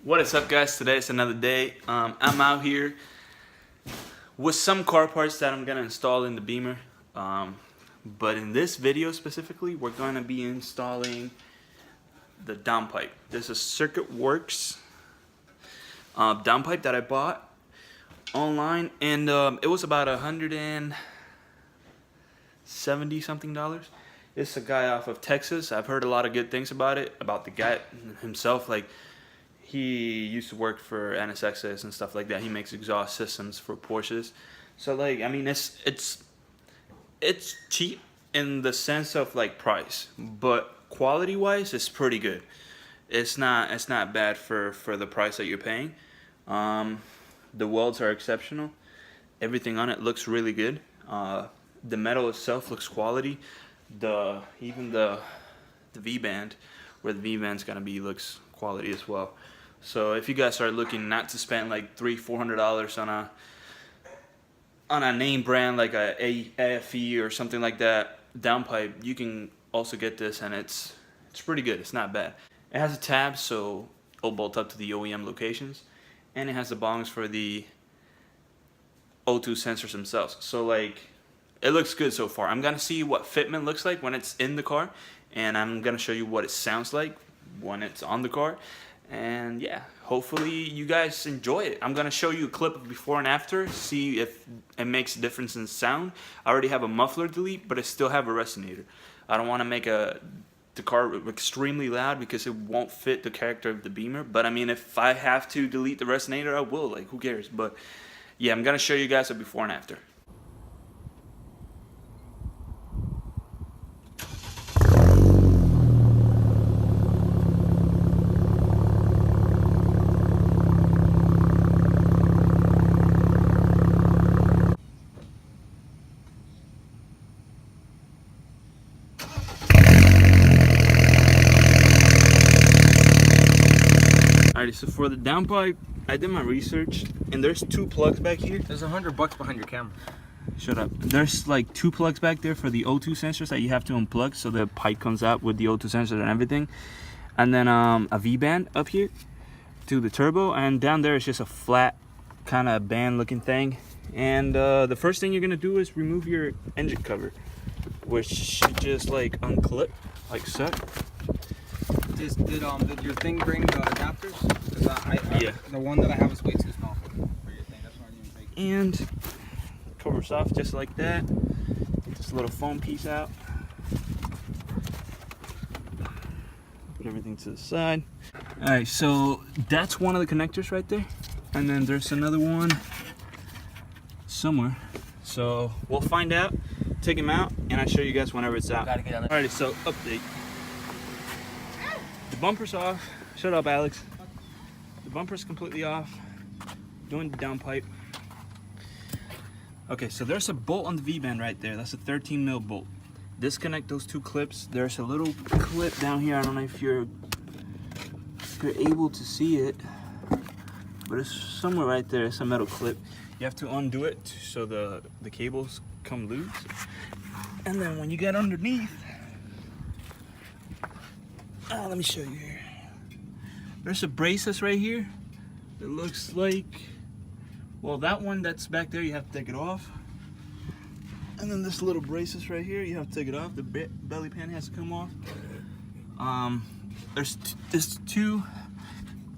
What is up, guys? Today is another day. I'm out here with some car parts that I'm gonna install in the Beamer, but in this video specifically we're gonna be installing the downpipe. This is Circuit Works downpipe that I bought online, and it was about $170 something. It's a guy off of Texas. I've heard a lot of good things about it, about the guy himself. Like, he used to work for NSXs and stuff like that. He makes exhaust systems for Porsches. So, like, I mean, it's cheap in the sense of like price, but quality wise it's pretty good. It's not bad for the price that you're paying. The welds are exceptional. Everything on it looks really good. The metal itself looks quality. Even the V-band, where the V-band's gonna be, looks quality as well. So if you guys are looking not to spend like $300-400 on a name brand like a AFE or something like that downpipe, you can also get this, and it's pretty good. It's not bad. It has a tab, so it'll bolt up to the OEM locations, and it has the bongs for the O2 sensors themselves. So like, it looks good so far. I'm gonna see what fitment looks like when it's in the car, and I'm gonna show you what it sounds like when it's on the car. And yeah, hopefully you guys enjoy it. I'm gonna show you a clip of before and after, see if it makes a difference in sound. I already have a muffler delete, but I still have a resonator. I don't want to make the car extremely loud because it won't fit the character of the Beamer. But I mean, if I have to delete the resonator, I will. Like, who cares? But yeah, I'm gonna show you guys a before and after. Alright, so for the downpipe, I did my research, and there's two plugs back here. There's $100 behind your camera. Shut up. There's like two plugs back there for the O2 sensors that you have to unplug, so the pipe comes out with the O2 sensor and everything. And then a V-band up here to the turbo, and down there is just a flat kind of band looking thing. And the first thing you're gonna do is remove your engine cover, which should just like unclip like so. Did your thing bring the adapters? Because yeah. The one that I have is way too small for your thing. That's why I didn't take it. And covers off just like that. Just a little foam piece out. Put everything to the side. Alright, so that's one of the connectors right there. And then there's another one somewhere. So we'll find out, take him out, and I'll show you guys whenever it's out. Alrighty, so update. The bumper's off. Shut up, Alex. The bumper's completely off. Doing the downpipe. Okay, so there's a bolt on the V-band right there. That's a 13mm bolt. Disconnect those two clips. There's a little clip down here. I don't know if you're able to see it, but it's somewhere right there. It's a metal clip. You have to undo it so the cables come loose. And then when you get underneath, let me show you here. There's a braces right here. It looks like, well, that one that's back there, you have to take it off. And then this little braces right here, you have to take it off. The belly pan has to come off. There's two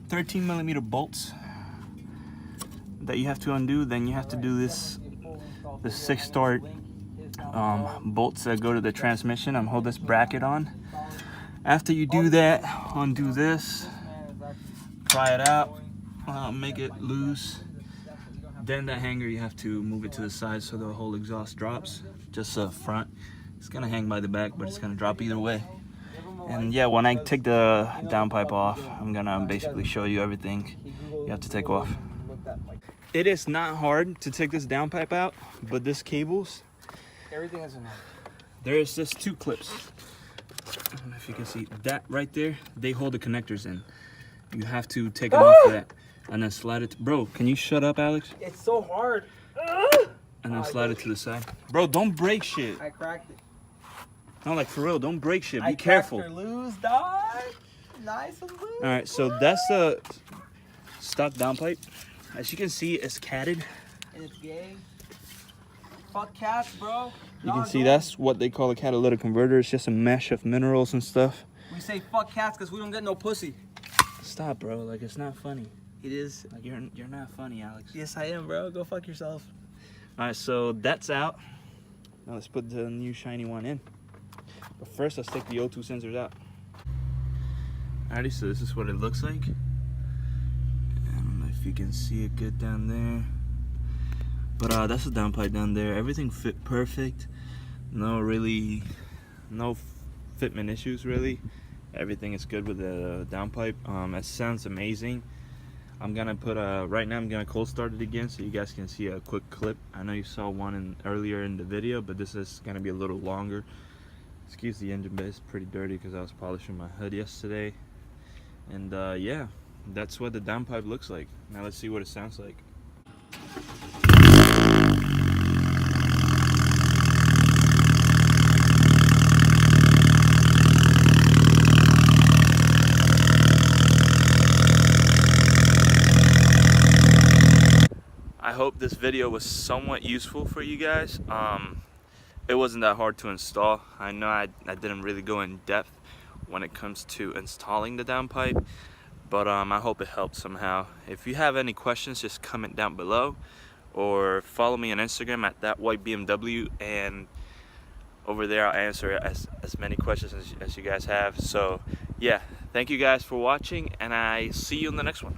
13mm bolts that you have to undo. Then you have to do the 6-start bolts that go to the transmission and hold this bracket on. After you do that, undo this, pry it out, make it loose. Then the hanger, you have to move it to the side so the whole exhaust drops. Just the front. It's gonna hang by the back, but it's gonna drop either way. And yeah, when I take the downpipe off, I'm gonna basically show you everything you have to take off. It is not hard to take this downpipe out, but this cables, Everything is in there. there's just two clips. I don't know if you can see that right there. They hold the connectors in. You have to take it off that and then slide it. Bro, can you shut up, Alex? It's so hard. And then slide it to the side. Bro, don't break shit. I cracked it. No, like for real, don't break shit. Be careful. Loose, dog. Nice and loose. All right, so that's the stock downpipe. As you can see, it's catted. And it's gay. Fuck cats, bro. You can see that's what they call a catalytic converter. It's just a mesh of minerals and stuff. We say fuck cats because we don't get no pussy. Stop, bro. Like, it's not funny. It is. Like, you're not funny, Alex. Yes, I am, bro. Go fuck yourself. All right, so that's out. Now let's put the new shiny one in. But first, let's take the O2 sensors out. Alrighty, so this is what it looks like. I don't know if you can see it good down there. But that's the downpipe down there. Everything fit perfect. No fitment issues really. Everything is good with the downpipe. It sounds amazing. I'm gonna put right now I'm gonna cold start it again so you guys can see a quick clip. I know you saw one earlier in the video, but this is gonna be a little longer. Excuse the engine bay, it's pretty dirty because I was polishing my hood yesterday. And yeah, that's what the downpipe looks like. Now let's see what it sounds like. I hope this video was somewhat useful for you guys. It wasn't that hard to install. I know I didn't really go in depth when it comes to installing the downpipe, but I hope it helped somehow. If you have any questions, just comment down below or follow me on Instagram at thatwhitebmw, and over there I'll answer as many questions as you guys have. So yeah, thank you guys for watching, and I see you in the next one.